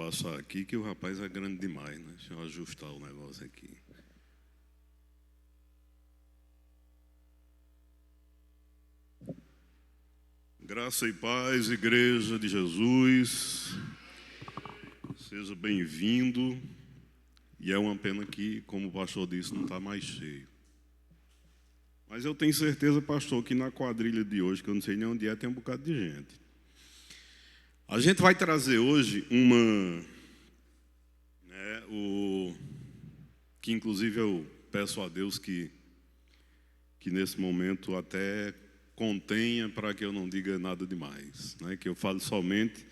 abaixar aqui que o rapaz é grande demais, né? Deixa eu ajustar o negócio aqui. Graça e paz, Igreja de Jesus. Seja bem-vindo. E é uma pena que, como o pastor disse, não está mais cheio. Mas eu tenho certeza, pastor, que na quadrilha de hoje, que eu não sei nem onde é, tem um bocado de gente. A gente vai trazer hoje que inclusive eu peço a Deus que nesse momento até contenha para que eu não diga nada demais, né? Que eu fale somente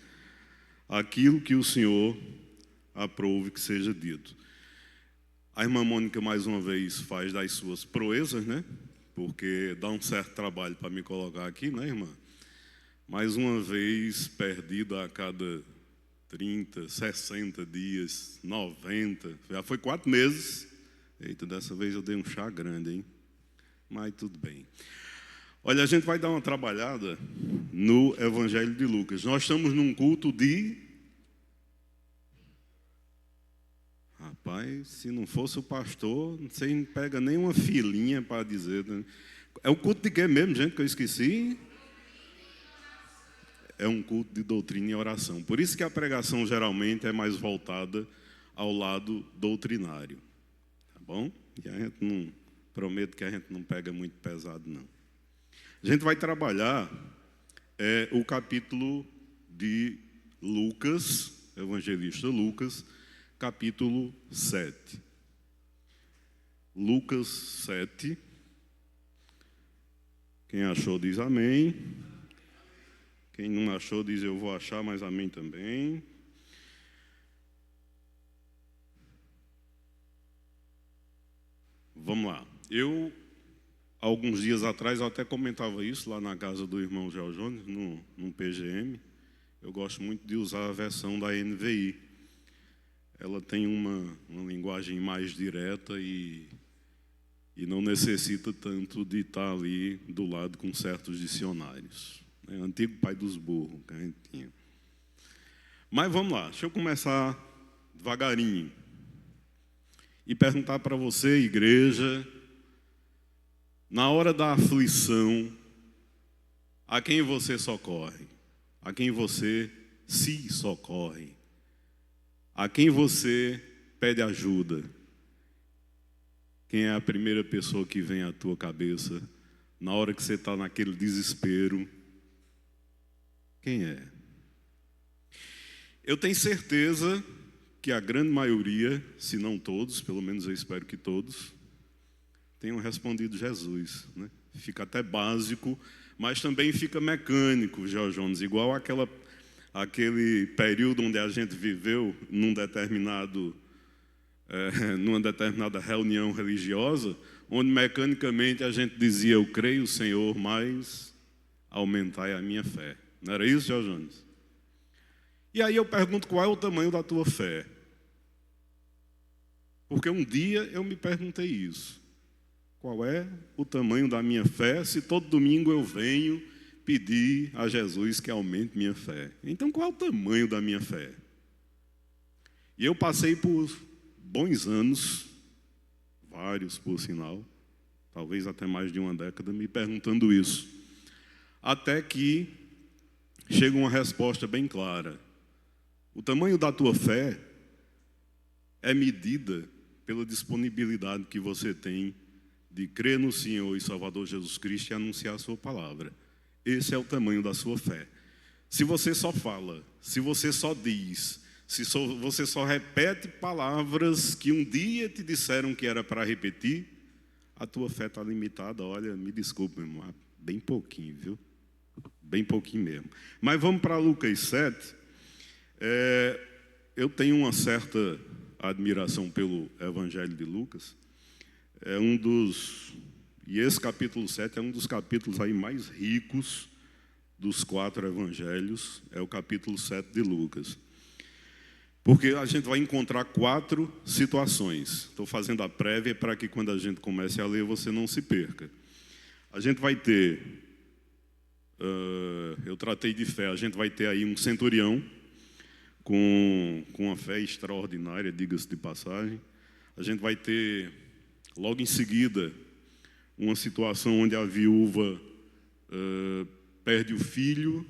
aquilo que o Senhor aprove que seja dito. A irmã Mônica mais uma vez faz das suas proezas, né? Porque dá um certo trabalho para me colocar aqui, né, irmã? Mais uma vez perdida a cada 30, 60 dias, 90, já foi 4 meses. Eita, dessa vez eu dei um chá grande, hein? Mas tudo bem. Olha, a gente vai dar uma trabalhada no Evangelho de Lucas. Nós estamos num culto de... Rapaz, se não fosse o pastor, você não pega nem uma filinha para dizer, né? É o culto de quê mesmo, gente, que eu esqueci? É um culto de doutrina e oração. Por isso que a pregação geralmente é mais voltada ao lado doutrinário. Tá bom? E a gente não... Prometo que a gente não pega muito pesado, não. A gente vai trabalhar o capítulo de Lucas, evangelista Lucas, capítulo 7. Lucas 7. Quem achou diz amém. Quem não achou diz eu vou achar, mas amém também. Vamos lá. Alguns dias atrás, eu até comentava isso lá na casa do irmão Gel Jones, no PGM. Eu gosto muito de usar a versão da NVI. Ela tem uma linguagem mais direta e não necessita tanto de estar ali do lado com certos dicionários. É o antigo pai dos burros que a gente tinha. Mas vamos lá, deixa eu começar devagarinho. E perguntar para você, igreja, na hora da aflição, a quem você socorre? A quem você se socorre? A quem você pede ajuda? Quem é a primeira pessoa que vem à tua cabeça na hora que você está naquele desespero? Quem é? Eu tenho certeza que a grande maioria, se não todos, pelo menos eu espero que todos, tenham respondido Jesus, né? Fica até básico, mas também fica mecânico, Gel Jones, igual aquele período onde a gente viveu numa determinada reunião religiosa, onde mecanicamente a gente dizia, eu creio, Senhor, mas aumentai a minha fé. Não era isso, Gel Jones? E aí eu pergunto, qual é o tamanho da tua fé? Porque um dia eu me perguntei isso. Qual é o tamanho da minha fé se todo domingo eu venho pedir a Jesus que aumente minha fé? Então qual é o tamanho da minha fé? E eu passei por bons anos, vários por sinal, talvez até mais de uma década, me perguntando isso. Até que chega uma resposta bem clara. O tamanho da tua fé é medida pela disponibilidade que você tem de crer no Senhor e Salvador Jesus Cristo e anunciar a sua palavra. Esse é o tamanho da sua fé. Se você só fala, se você só diz, você só repete palavras que um dia te disseram que era para repetir, a tua fé está limitada. Olha, me desculpe, meu irmão, bem pouquinho, viu? Bem pouquinho mesmo. Mas vamos para Lucas 7. Eu tenho uma certa admiração pelo Evangelho de Lucas. E esse capítulo 7 é um dos capítulos aí mais ricos dos 4 evangelhos, é o capítulo 7 de Lucas. Porque a gente vai encontrar 4 situações. Estou fazendo a prévia para que quando a gente comece a ler você não se perca. A gente vai ter, eu tratei de fé, a gente vai ter aí um centurião com uma fé extraordinária, diga-se de passagem. A gente vai ter, logo em seguida, uma situação onde a viúva perde o filho,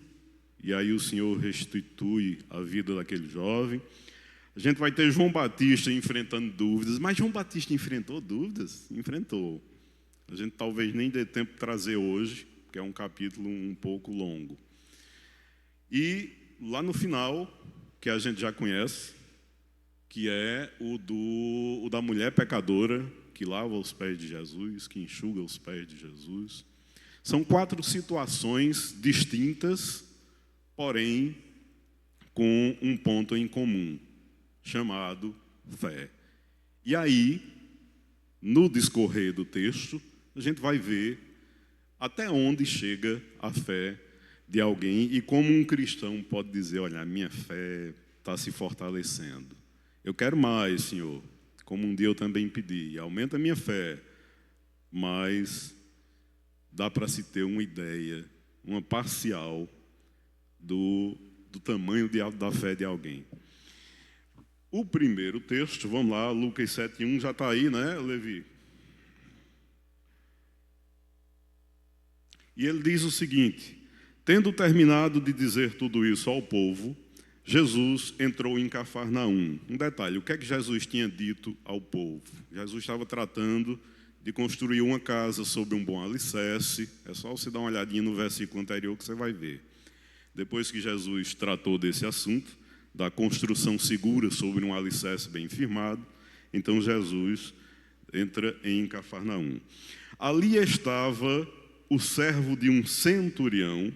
e aí o Senhor restitui a vida daquele jovem. A gente vai ter João Batista enfrentando dúvidas, mas João Batista enfrentou dúvidas? Enfrentou. A gente talvez nem dê tempo de trazer hoje, porque é um capítulo um pouco longo. E lá no final, que a gente já conhece, que é o da mulher pecadora, que lava os pés de Jesus, que enxuga os pés de Jesus. São 4 situações distintas, porém com um ponto em comum, chamado fé. E aí, no discorrer do texto, a gente vai ver até onde chega a fé de alguém e como um cristão pode dizer, olha, a minha fé está se fortalecendo. Eu quero mais, Senhor, como um dia eu também pedi, aumenta a minha fé, mas dá para se ter uma ideia, uma parcial do tamanho da fé de alguém. O primeiro texto, vamos lá, Lucas 7:1, já está aí, né, Levi? E ele diz o seguinte: tendo terminado de dizer tudo isso ao povo, Jesus entrou em Cafarnaum. Um detalhe, o que é que Jesus tinha dito ao povo? Jesus estava tratando de construir uma casa sobre um bom alicerce. É só você dar uma olhadinha no versículo anterior que você vai ver. Depois que Jesus tratou desse assunto, da construção segura sobre um alicerce bem firmado, então Jesus entra em Cafarnaum. Ali estava o servo de um centurião,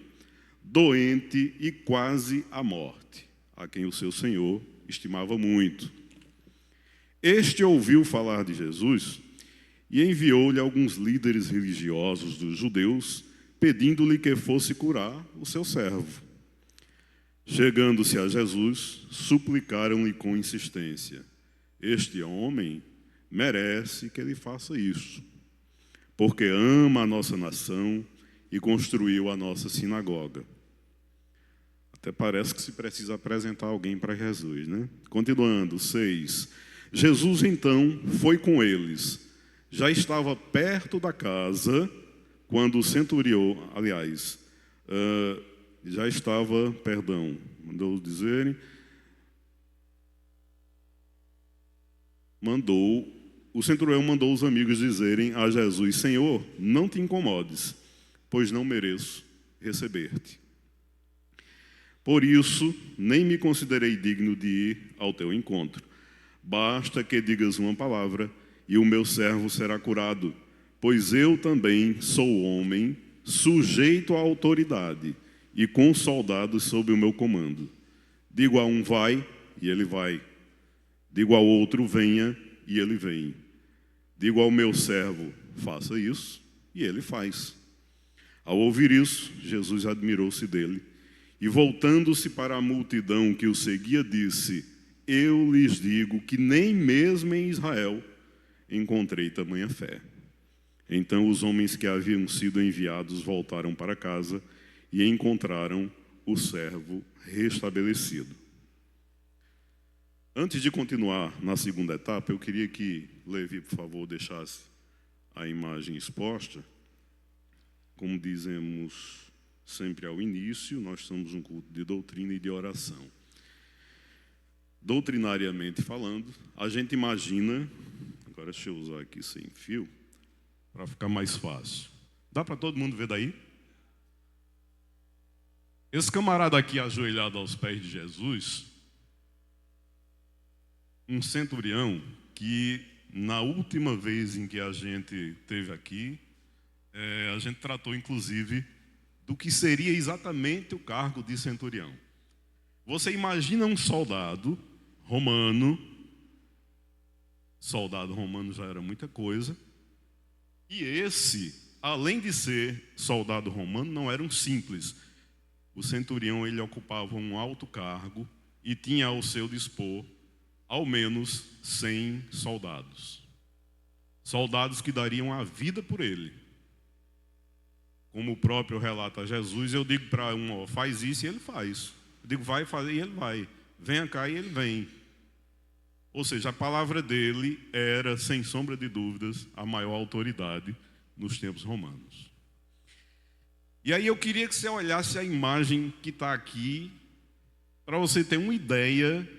doente e quase à morte, a quem o seu senhor estimava muito. Este ouviu falar de Jesus e enviou-lhe alguns líderes religiosos dos judeus, pedindo-lhe que fosse curar o seu servo. Chegando-se a Jesus, suplicaram-lhe com insistência: este homem merece que ele faça isso, porque ama a nossa nação e construiu a nossa sinagoga. Até parece que se precisa apresentar alguém para Jesus, né? Continuando, 6. Jesus então foi com eles. Já estava perto da casa quando o centurião, aliás, já estava, mandou dizerem, o centurião mandou os amigos dizerem a Jesus: Senhor, não te incomodes, pois não mereço receber-te. Por isso, nem me considerei digno de ir ao teu encontro. Basta que digas uma palavra e o meu servo será curado, pois eu também sou homem, sujeito à autoridade e com soldados sob o meu comando. Digo a um vai, e ele vai. Digo ao outro venha, e ele vem. Digo ao meu servo faça isso, e ele faz. Ao ouvir isso, Jesus admirou-se dele, e voltando-se para a multidão que o seguia, disse: eu lhes digo que nem mesmo em Israel encontrei tamanha fé. Então os homens que haviam sido enviados voltaram para casa e encontraram o servo restabelecido. Antes de continuar na segunda etapa, eu queria que Levi, por favor, deixasse a imagem exposta. Como dizemos sempre ao início, nós somos um culto de doutrina e de oração. Doutrinariamente falando, a gente imagina, agora deixa eu usar aqui sem fio, para ficar mais fácil. Dá para todo mundo ver daí? Esse camarada aqui ajoelhado aos pés de Jesus, um centurião que na última vez em que a gente esteve aqui, a gente tratou inclusive do que seria exatamente o cargo de centurião. Você imagina um soldado romano já era muita coisa, e esse, além de ser soldado romano, não era um simples. O centurião, ele ocupava um alto cargo e tinha ao seu dispor ao menos 100 soldados. Soldados que dariam a vida por ele. Como o próprio relata Jesus, eu digo para um, faz isso e ele faz. Eu digo, vai fazer e ele vai. venha cá, e ele vem. Ou seja, a palavra dele era, sem sombra de dúvidas, a maior autoridade nos tempos romanos. E aí eu queria que você olhasse a imagem que está aqui, para você ter uma ideia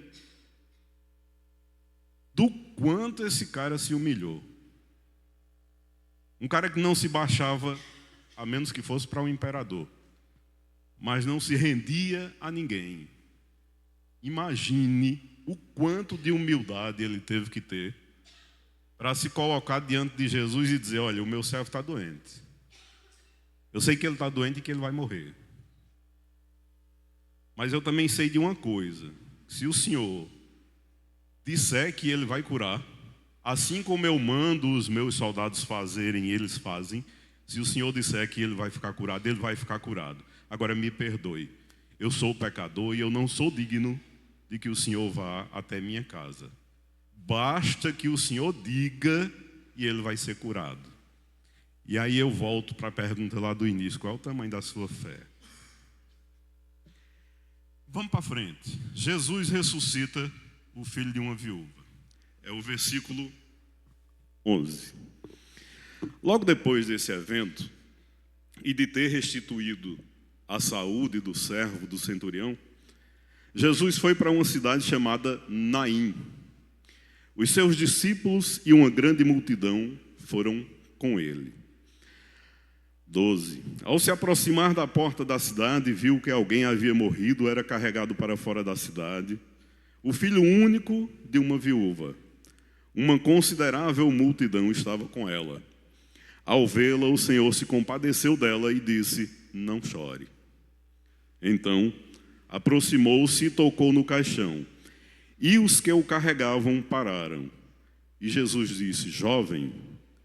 do quanto esse cara se humilhou. Um cara que não se baixava, a menos que fosse para um imperador, mas não se rendia a ninguém. Imagine o quanto de humildade ele teve que ter para se colocar diante de Jesus e dizer: olha, o meu servo está doente. Eu sei que ele está doente e que ele vai morrer. Mas eu também sei de uma coisa: se o Senhor disser que ele vai curar, assim como eu mando os meus soldados fazerem, eles fazem. Se o Senhor disser que ele vai ficar curado, ele vai ficar curado. Agora me perdoe, eu sou pecador e eu não sou digno de que o Senhor vá até minha casa. Basta que o Senhor diga e ele vai ser curado. E aí eu volto para a pergunta lá do início: qual é o tamanho da sua fé? Vamos para frente. Jesus ressuscita o filho de uma viúva. É o versículo 11. Logo depois desse evento, e de ter restituído a saúde do servo do centurião, Jesus foi para uma cidade chamada Naim. Os seus discípulos e uma grande multidão foram com ele. 12. Ao se aproximar da porta da cidade, viu que alguém havia morrido, era carregado para fora da cidade, o filho único de uma viúva. Uma considerável multidão estava com ela. Ao vê-la, o Senhor se compadeceu dela e disse: não chore. Então, aproximou-se e tocou no caixão. E os que o carregavam pararam. E Jesus disse: jovem,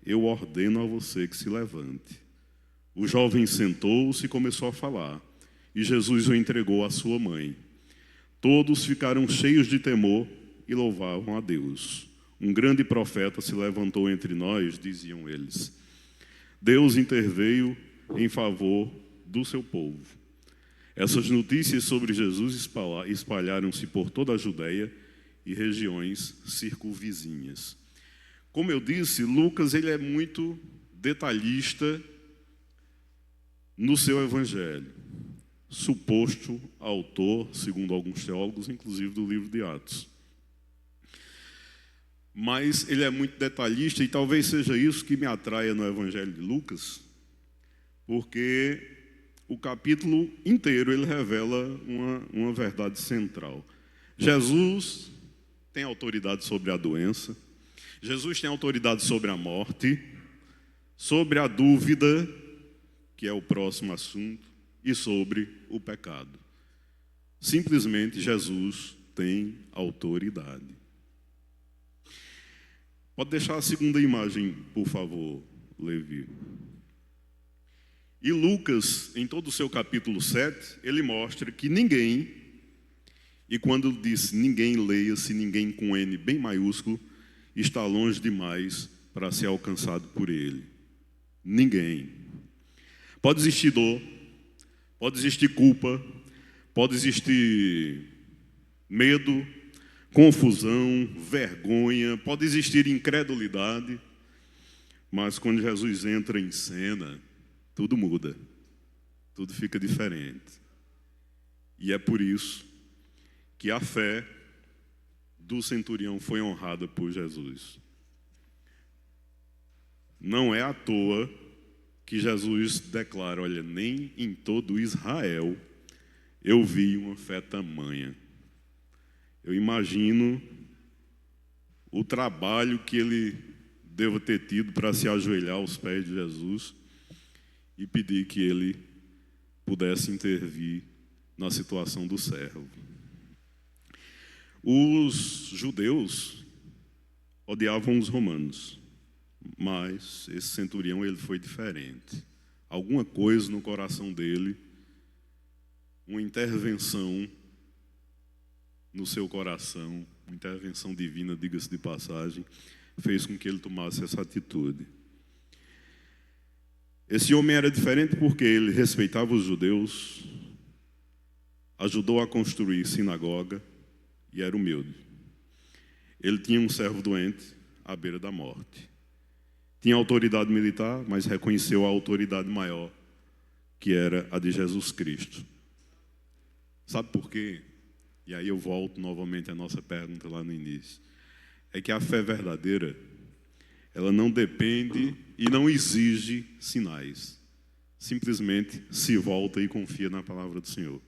eu ordeno a você que se levante. O jovem sentou-se e começou a falar. E Jesus o entregou à sua mãe. Todos ficaram cheios de temor e louvavam a Deus. Um grande profeta se levantou entre nós, diziam eles. Deus interveio em favor do seu povo. Essas notícias sobre Jesus espalharam-se por toda a Judéia e regiões circunvizinhas. Como eu disse, Lucas ele é muito detalhista no seu evangelho. Suposto autor, segundo alguns teólogos, inclusive do livro de Atos. Mas ele é muito detalhista e talvez seja isso que me atraia no evangelho de Lucas, porque o capítulo inteiro ele revela uma verdade central. Jesus tem autoridade sobre a doença, Jesus tem autoridade sobre a morte, sobre a dúvida, que é o próximo assunto, e sobre o pecado. Simplesmente Jesus tem autoridade. Pode deixar a segunda imagem, por favor, Levi. E Lucas, em todo o seu capítulo 7, ele mostra que ninguém, e quando diz ninguém, leia-se ninguém com N bem maiúsculo, está longe demais para ser alcançado por ele. Ninguém. Pode existir dor, pode existir culpa, pode existir medo, confusão, vergonha, pode existir incredulidade, mas quando Jesus entra em cena, tudo muda, tudo fica diferente. E é por isso que a fé do centurião foi honrada por Jesus. Não é à toa que Jesus declara: olha, nem em todo Israel eu vi uma fé tamanha. Eu imagino o trabalho que ele deva ter tido para se ajoelhar aos pés de Jesus e pedir que ele pudesse intervir na situação do servo. Os judeus odiavam os romanos, mas esse centurião ele foi diferente. Alguma coisa no coração dele, uma intervenção no seu coração, uma intervenção divina, diga-se de passagem, fez com que ele tomasse essa atitude. Esse homem era diferente porque ele respeitava os judeus, ajudou a construir sinagoga, e era humilde. Ele tinha um servo doente à beira da morte. Tinha autoridade militar, mas reconheceu a autoridade maior, que era a de Jesus Cristo. Sabe por quê? E aí eu volto novamente à nossa pergunta lá no início. É que a fé verdadeira, ela não depende e não exige sinais. Simplesmente se volta e confia na palavra do Senhor.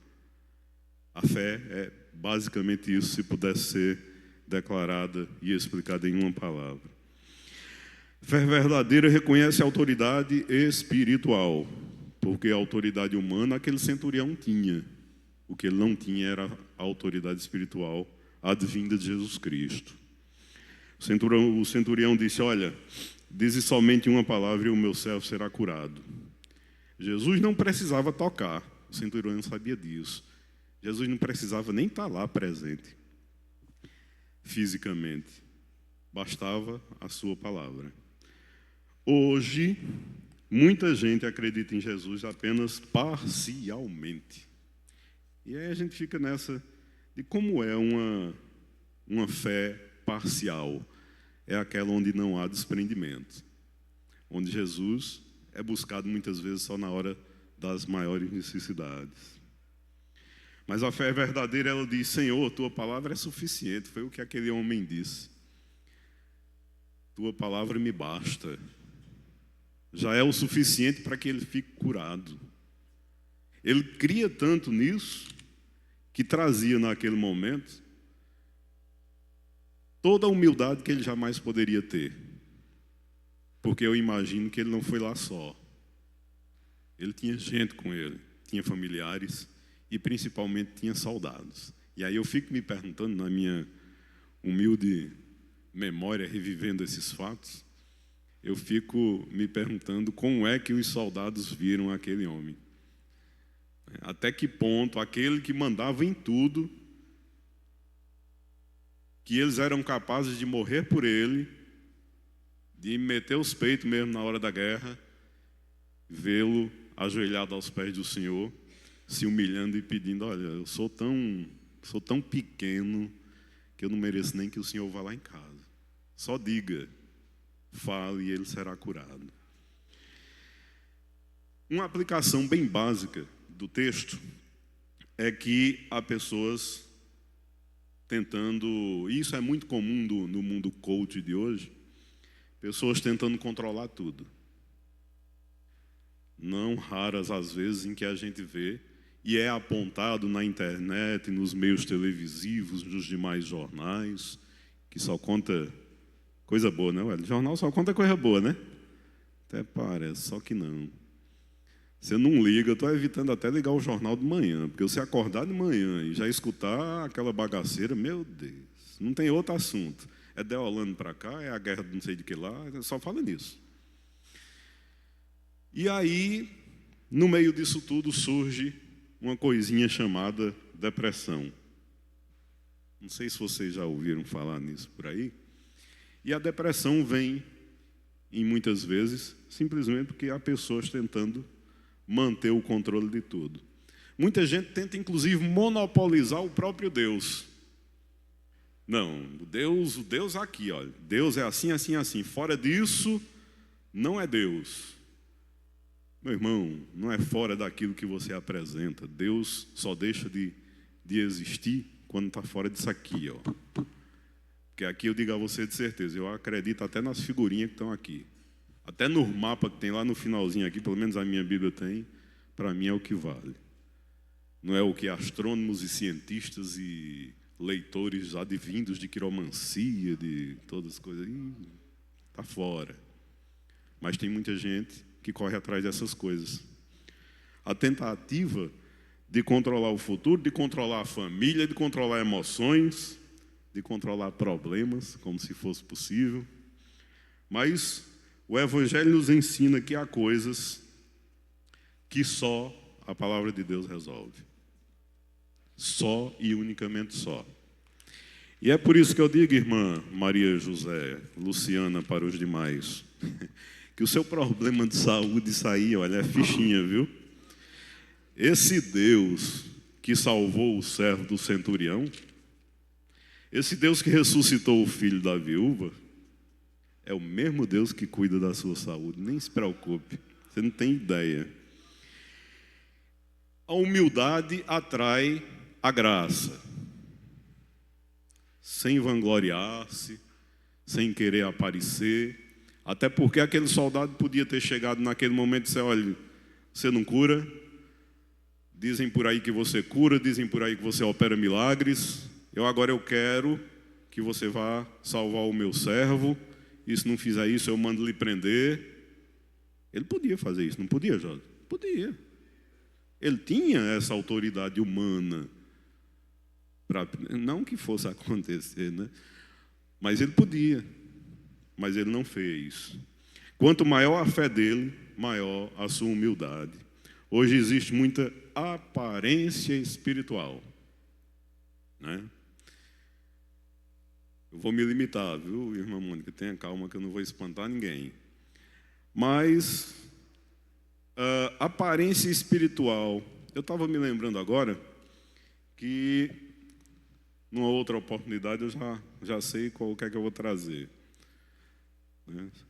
A fé é basicamente isso, se pudesse ser declarada e explicada em uma palavra. Fé verdadeira reconhece a autoridade espiritual, porque a autoridade humana aquele centurião tinha. O que ele não tinha era a autoridade espiritual advinda de Jesus Cristo. O centurião disse, olha, dize somente uma palavra e o meu servo será curado. Jesus não precisava tocar, o centurião não sabia disso. Jesus não precisava nem estar lá presente, fisicamente. Bastava a sua palavra. Hoje, muita gente acredita em Jesus apenas parcialmente. E aí a gente fica nessa de como é uma fé parcial. É aquela onde não há desprendimento. Onde Jesus é buscado muitas vezes só na hora das maiores necessidades. Mas a fé verdadeira, ela diz, Senhor, tua palavra é suficiente. Foi o que aquele homem disse. Tua palavra me basta. Já é o suficiente para que ele fique curado. Ele cria tanto nisso, que trazia naquele momento toda a humildade que ele jamais poderia ter. Porque eu imagino que ele não foi lá só. Ele tinha gente com ele, tinha familiares e principalmente tinha soldados. E aí eu fico me perguntando, na minha humilde memória, revivendo esses fatos, eu fico me perguntando como é que os soldados viram aquele homem. Até que ponto aquele que mandava em tudo, que eles eram capazes de morrer por ele, de meter os peitos mesmo na hora da guerra, vê-lo ajoelhado aos pés do Senhor, se humilhando e pedindo, olha, eu sou tão pequeno que eu não mereço nem que o Senhor vá lá em casa. Só diga, fale e ele será curado. Uma aplicação bem básica do texto é que há pessoas tentando, e isso é muito comum no mundo coach de hoje, pessoas tentando controlar tudo. Não raras as vezes em que a gente vê e é apontado na internet, nos meios televisivos, nos demais jornais, que só conta coisa boa, né? O jornal só conta coisa boa, né? Até parece, só que não. Você não liga, eu estou evitando até ligar o jornal de manhã, porque você acordar de manhã e já escutar aquela bagaceira, meu Deus, não tem outro assunto. É Deolano para cá, é a guerra de não sei de que lá, só fala nisso. E aí, no meio disso tudo, surge uma coisinha chamada depressão. Não sei se vocês já ouviram falar nisso por aí. E a depressão vem, em muitas vezes, simplesmente porque há pessoas tentando manter o controle de tudo. Muita gente tenta, inclusive, monopolizar o próprio Deus. Não, o Deus aqui, olha. Deus é assim, assim, assim. Fora disso, não é Deus. Meu irmão, não é fora daquilo que você apresenta. Deus só deixa de existir quando está fora disso aqui, ó. Porque aqui eu digo a você de certeza, eu acredito até nas figurinhas que estão aqui. Até no mapa que tem lá no finalzinho aqui, pelo menos a minha Bíblia tem, para mim é o que vale. Não é o que astrônomos e cientistas e leitores advindos de quiromancia, de todas as coisas, está fora. Mas tem muita gente que corre atrás dessas coisas. A tentativa de controlar o futuro, de controlar a família, de controlar emoções, de controlar problemas, como se fosse possível. Mas o Evangelho nos ensina que há coisas que só a palavra de Deus resolve. Só e unicamente só. E é por isso que eu digo, irmã Maria José, Luciana, para os demais, que o seu problema de saúde, isso aí, olha, é fichinha, viu? Esse Deus que salvou o servo do centurião, Esse Deus que ressuscitou o filho da viúva é o mesmo Deus que cuida da sua saúde. Nem se preocupe, você não tem ideia. A humildade atrai a graça. Sem vangloriar-se, sem querer aparecer. Até porque aquele soldado podia ter chegado naquele momento e dizer: olha, você não cura? Dizem por aí que você cura, dizem por aí que você opera milagres. Agora eu quero que você vá salvar o meu servo. E se não fizer isso, eu mando lhe prender. Ele podia fazer isso, não podia, Jó? Podia. Ele tinha essa autoridade humana. Não que fosse acontecer, né? Mas ele podia. Mas ele não fez. Quanto maior a fé dele, maior a sua humildade. Hoje existe muita aparência espiritual, né? Eu vou me limitar, viu, irmã Mônica? Tenha calma que eu não vou espantar ninguém. Mas aparência espiritual. Eu estava me lembrando agora que numa outra oportunidade eu já sei qual que é que eu vou trazer.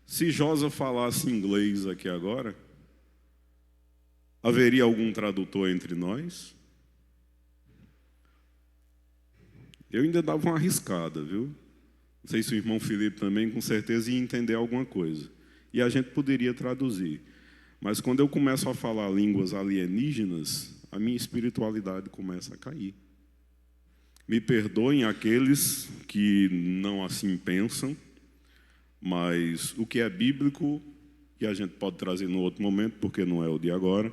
Se Josa falasse inglês aqui agora, haveria algum tradutor entre nós? Eu ainda dava uma arriscada, viu? Não sei se o irmão Felipe também, com certeza, ia entender alguma coisa. E a gente poderia traduzir. Mas quando eu começo a falar línguas alienígenas, a minha espiritualidade começa a cair. Me perdoem aqueles que não assim pensam, mas o que é bíblico, e a gente pode trazer no outro momento, porque não é o de agora,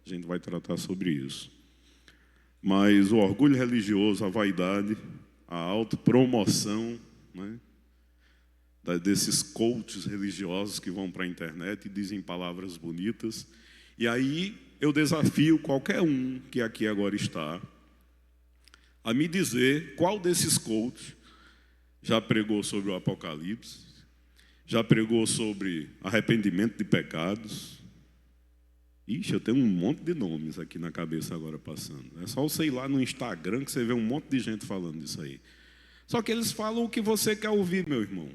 a gente vai tratar sobre isso. Mas o orgulho religioso, a vaidade, a autopromoção, né, desses coaches religiosos que vão para a internet e dizem palavras bonitas. E aí eu desafio qualquer um que aqui agora está a me dizer qual desses coaches já pregou sobre o Apocalipse, já pregou sobre arrependimento de pecados. Ixi, eu tenho um monte de nomes aqui na cabeça agora passando. É só você ir lá no Instagram que você vê um monte de gente falando disso aí. Só que eles falam o que você quer ouvir, meu irmão.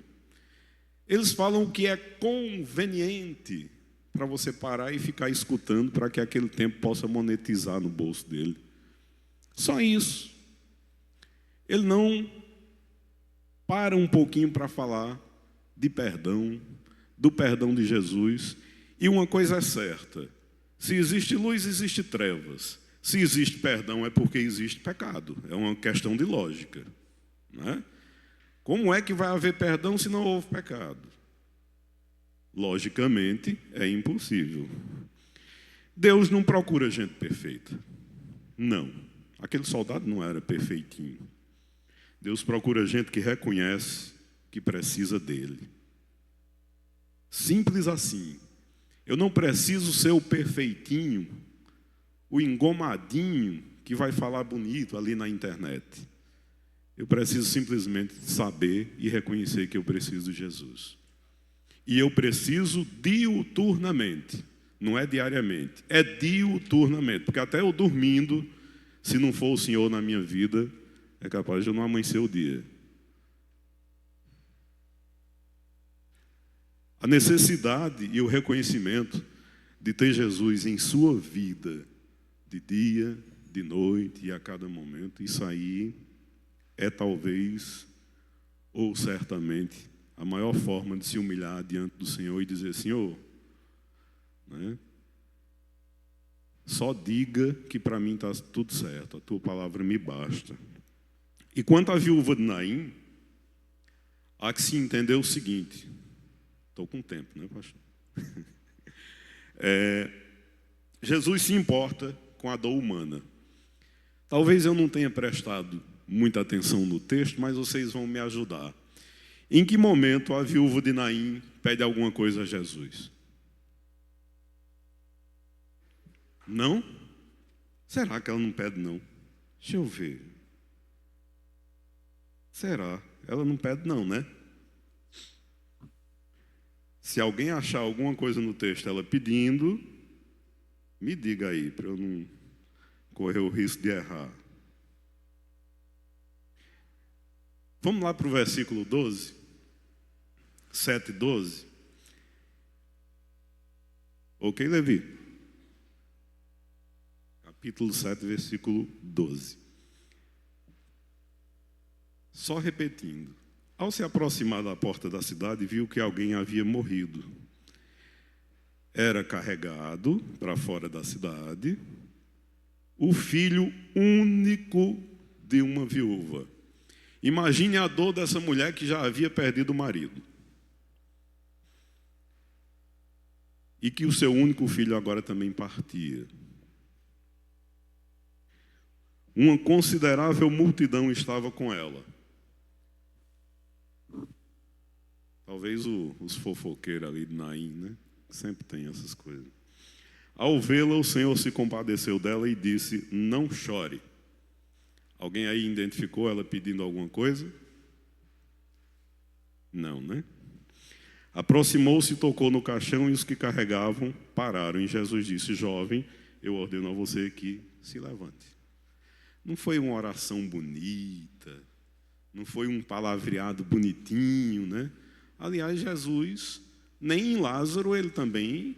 Eles falam o que é conveniente para você parar e ficar escutando para que aquele tempo possa monetizar no bolso dele. Só isso. Ele não para um pouquinho para falar de perdão, do perdão de Jesus. E uma coisa é certa: se existe luz, existe trevas. Se existe perdão, é porque existe pecado. É uma questão de lógica, né? Como é que vai haver perdão se não houve pecado? Logicamente, é impossível. Deus não procura gente perfeita. Não. Aquele soldado não era perfeitinho. Deus procura gente que reconhece que precisa dele. Simples assim. Eu não preciso ser o perfeitinho, o engomadinho que vai falar bonito ali na internet. Eu preciso simplesmente saber e reconhecer que eu preciso de Jesus. E eu preciso diuturnamente, não é diariamente, é diuturnamente. Porque até eu dormindo, se não for o Senhor na minha vida, é capaz de eu não amanhecer o dia. A necessidade e o reconhecimento de ter Jesus em sua vida, de dia, de noite e a cada momento, isso aí é talvez, ou certamente, a maior forma de se humilhar diante do Senhor e dizer: Senhor, né, só diga que para mim está tudo certo, a tua palavra me basta. E quanto à viúva de Naim, há que se entender o seguinte. Estou com tempo, né, pastor? Jesus se importa com a dor humana. Talvez eu não tenha prestado muita atenção no texto, mas vocês vão me ajudar. Em que momento a viúva de Naim pede alguma coisa a Jesus? Não? Será que ela não pede, não? Deixa eu ver. Será? Ela não pede, não, né? Se alguém achar alguma coisa no texto ela pedindo, me diga aí, para eu não correr o risco de errar. Vamos lá para o versículo 12, 7 e 12. Ok, Levi? Capítulo 7, versículo 12. Só repetindo. Ao se aproximar da porta da cidade, viu que alguém havia morrido. Era carregado para fora da cidade o filho único de uma viúva. Imagine a dor dessa mulher que já havia perdido o marido. E que o seu único filho agora também partia. Uma considerável multidão estava com ela. Talvez os fofoqueiros ali de Naim, né? Sempre tem essas coisas. Ao vê-la, o Senhor se compadeceu dela e disse: não chore. Alguém aí identificou ela pedindo alguma coisa? Não, né? Aproximou-se e tocou no caixão, e os que carregavam pararam. E Jesus disse: jovem, eu ordeno a você que se levante. Não foi uma oração bonita, não foi um palavreado bonitinho, né? Aliás, Jesus, nem em Lázaro, ele também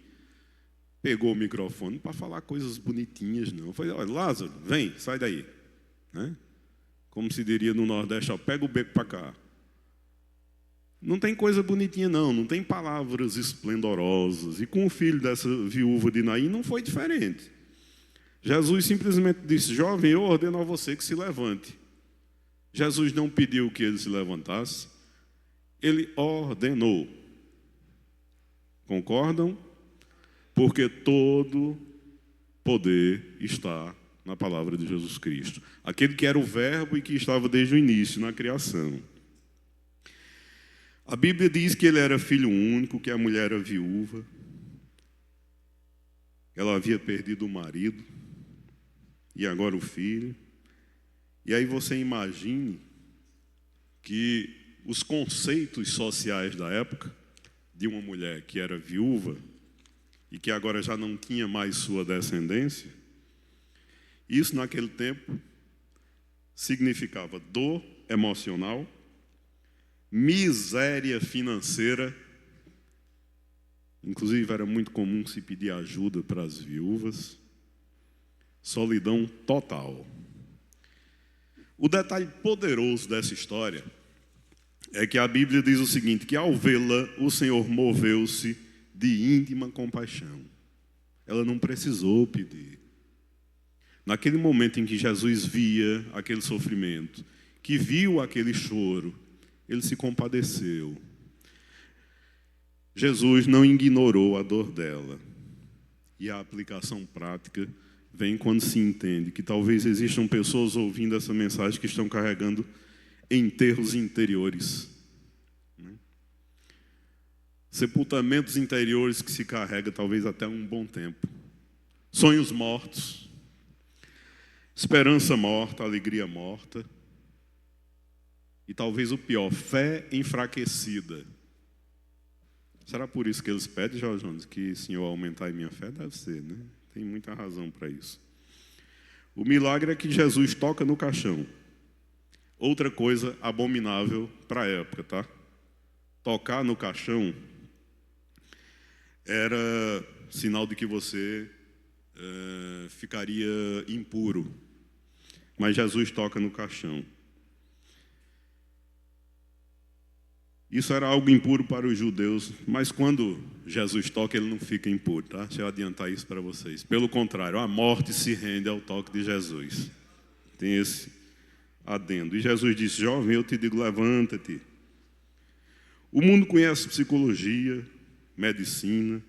pegou o microfone para falar coisas bonitinhas, não. Foi: olha, Lázaro, vem, sai daí. Né? Como se diria no Nordeste, ó, pega o beco para cá. Não tem coisa bonitinha, não tem palavras esplendorosas. E com o filho dessa viúva de Naim não foi diferente. Jesus simplesmente disse: jovem, eu ordeno a você que se levante. Jesus não pediu que ele se levantasse, ele ordenou. Concordam? Porque todo poder está na palavra de Jesus Cristo. Aquele que era o verbo e que estava desde o início, na criação. A Bíblia diz que ele era filho único, que a mulher era viúva. Ela havia perdido o marido e agora o filho. E aí você imagine que os conceitos sociais da época, de uma mulher que era viúva e que agora já não tinha mais sua descendência, isso naquele tempo significava dor emocional, miséria financeira. Inclusive era muito comum se pedir ajuda para as viúvas, solidão total. O detalhe poderoso dessa história é que a Bíblia diz o seguinte, que ao vê-la, o Senhor moveu-se de íntima compaixão. Ela não precisou pedir. Naquele momento em que Jesus via aquele sofrimento, que viu aquele choro, ele se compadeceu. Jesus não ignorou a dor dela. E a aplicação prática vem quando se entende que talvez existam pessoas ouvindo essa mensagem que estão carregando enterros interiores. Sepultamentos interiores que se carrega talvez até um bom tempo. Sonhos mortos, esperança morta, alegria morta. E talvez o pior, fé enfraquecida. Será por isso que eles pedem, Jorge Jones, que o Senhor aumentar a minha fé? Deve ser, né? Tem muita razão para isso. O milagre é que Jesus toca no caixão. Outra coisa abominável para a época, tá? Tocar no caixão era sinal de que você ficaria impuro. Mas Jesus toca no caixão. Isso era algo impuro para os judeus, mas quando Jesus toca, ele não fica impuro, tá? Deixa eu adiantar isso para vocês. Pelo contrário, a morte se rende ao toque de Jesus. Tem esse adendo. E Jesus disse: jovem, eu te digo, levanta-te. O mundo conhece psicologia, medicina,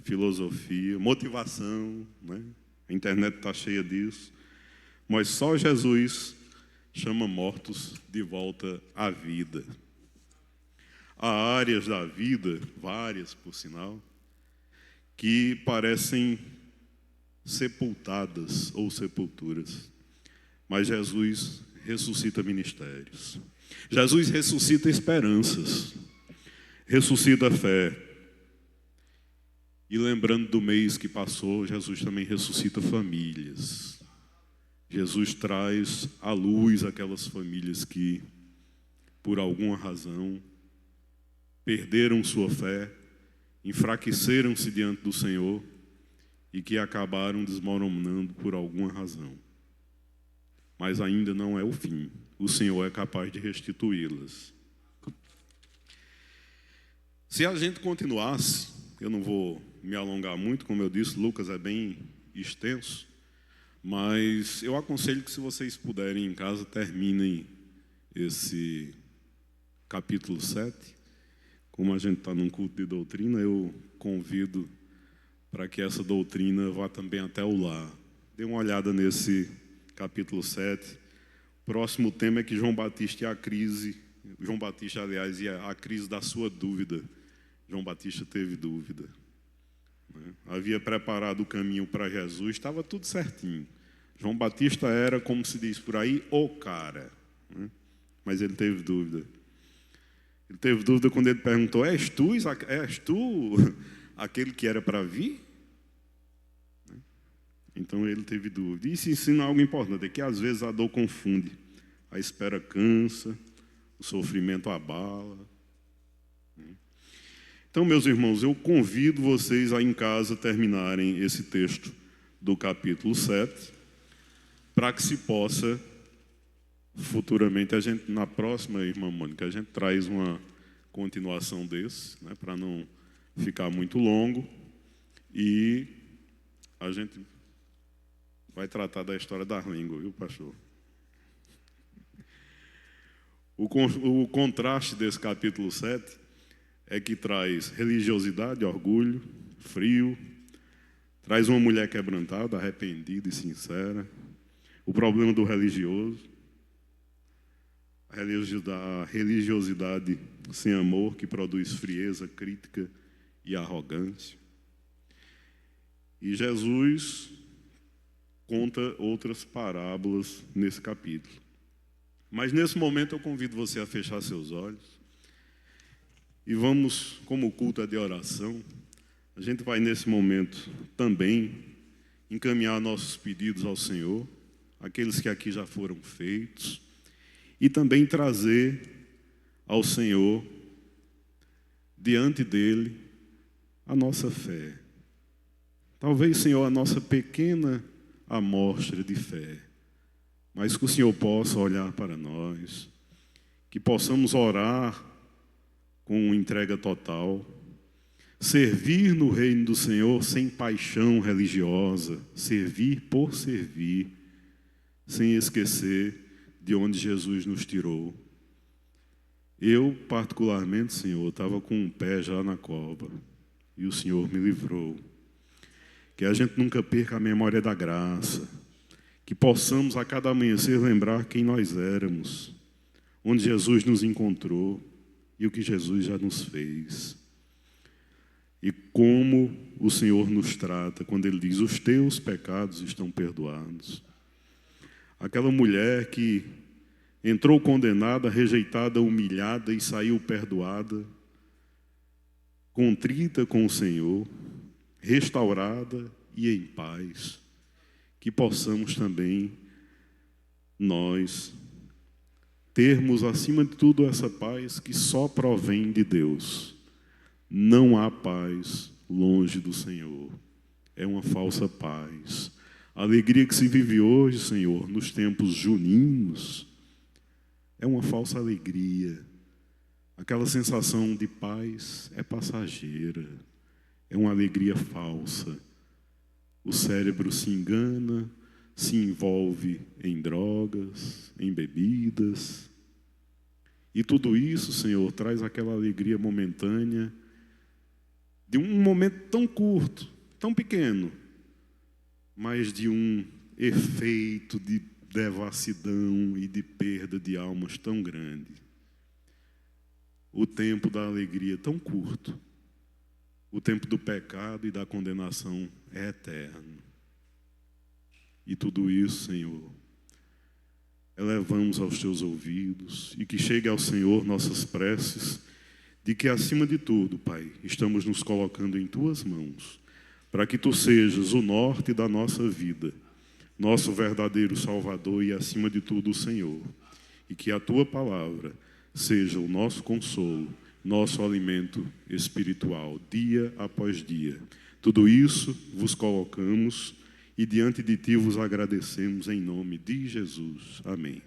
filosofia, motivação, né? A internet está cheia disso. Mas só Jesus chama mortos de volta à vida. Há áreas da vida, várias por sinal, que parecem sepultadas ou sepulturas. Mas Jesus ressuscita ministérios. Jesus ressuscita esperanças. Ressuscita a fé. E lembrando do mês que passou, Jesus também ressuscita famílias. Jesus traz à luz aquelas famílias que por alguma razão, perderam sua fé, enfraqueceram-se diante do Senhor e que acabaram desmoronando por alguma razão. Mas ainda não é o fim. O Senhor é capaz de restituí-las. Se a gente continuasse, eu não vou me alongar muito, como eu disse, Lucas é bem extenso, mas eu aconselho que, se vocês puderem em casa, terminem esse capítulo 7. Como a gente está num culto de doutrina, eu convido para que essa doutrina vá também até o lar. Dê uma olhada nesse capítulo 7. Próximo tema é que João Batista e a crise. João Batista, aliás, e a crise da sua dúvida. João Batista teve dúvida. Havia preparado o caminho para Jesus, estava tudo certinho. João Batista era, como se diz por aí, o cara. Mas ele teve dúvida. Ele teve dúvida quando ele perguntou: és tu aquele que era para vir? Então ele teve dúvida. Isso ensina algo importante, é que às vezes a dor confunde. A espera cansa, o sofrimento abala. Então, meus irmãos, eu convido vocês a em casa terminarem esse texto do capítulo 7, para que se possa, futuramente, na próxima, irmã Mônica, a gente traz uma continuação desse, para não ficar muito longo, e a gente vai tratar da história da língua, viu, pastor? O contraste desse capítulo 7 é que traz religiosidade, orgulho, frio, traz uma mulher quebrantada, arrependida e sincera, o problema do religioso, a religiosidade sem amor, que produz frieza, crítica e arrogância. E Jesus conta outras parábolas nesse capítulo. Mas nesse momento eu convido você a fechar seus olhos e vamos, como o culto é de oração, a gente vai nesse momento também encaminhar nossos pedidos ao Senhor, aqueles que aqui já foram feitos, e também trazer ao Senhor, diante dele, a nossa fé. Talvez, Senhor, a nossa pequena amostra de fé, mas que o Senhor possa olhar para nós, que possamos orar com entrega total, servir no reino do Senhor sem paixão religiosa, servir por servir, sem esquecer de onde Jesus nos tirou. Eu, particularmente, Senhor, estava com um pé já na cova e o Senhor me livrou. Que a gente nunca perca a memória da graça, que possamos a cada amanhecer lembrar quem nós éramos, onde Jesus nos encontrou e o que Jesus já nos fez. E como o Senhor nos trata quando Ele diz: os teus pecados estão perdoados. Aquela mulher que entrou condenada, rejeitada, humilhada e saiu perdoada, contrita com o Senhor, restaurada e em paz. Que possamos também nós termos, acima de tudo, essa paz que só provém de Deus. Não há paz longe do Senhor. É uma falsa paz. A alegria que se vive hoje, Senhor, nos tempos juninos, é uma falsa alegria. Aquela sensação de paz é passageira. É uma alegria falsa. O cérebro se engana, se envolve em drogas, em bebidas. E tudo isso, Senhor, traz aquela alegria momentânea de um momento tão curto, tão pequeno, mas de um efeito de devassidão e de perda de almas tão grande. O tempo da alegria é tão curto. O tempo do pecado e da condenação é eterno. E tudo isso, Senhor, elevamos aos teus ouvidos e que chegue ao Senhor nossas preces, de que, acima de tudo, Pai, estamos nos colocando em tuas mãos, para que tu sejas o norte da nossa vida, nosso verdadeiro Salvador e, acima de tudo, o Senhor, e que a tua palavra seja o nosso consolo, nosso alimento espiritual, dia após dia. Tudo isso vos colocamos e diante de Ti vos agradecemos em nome de Jesus. Amém.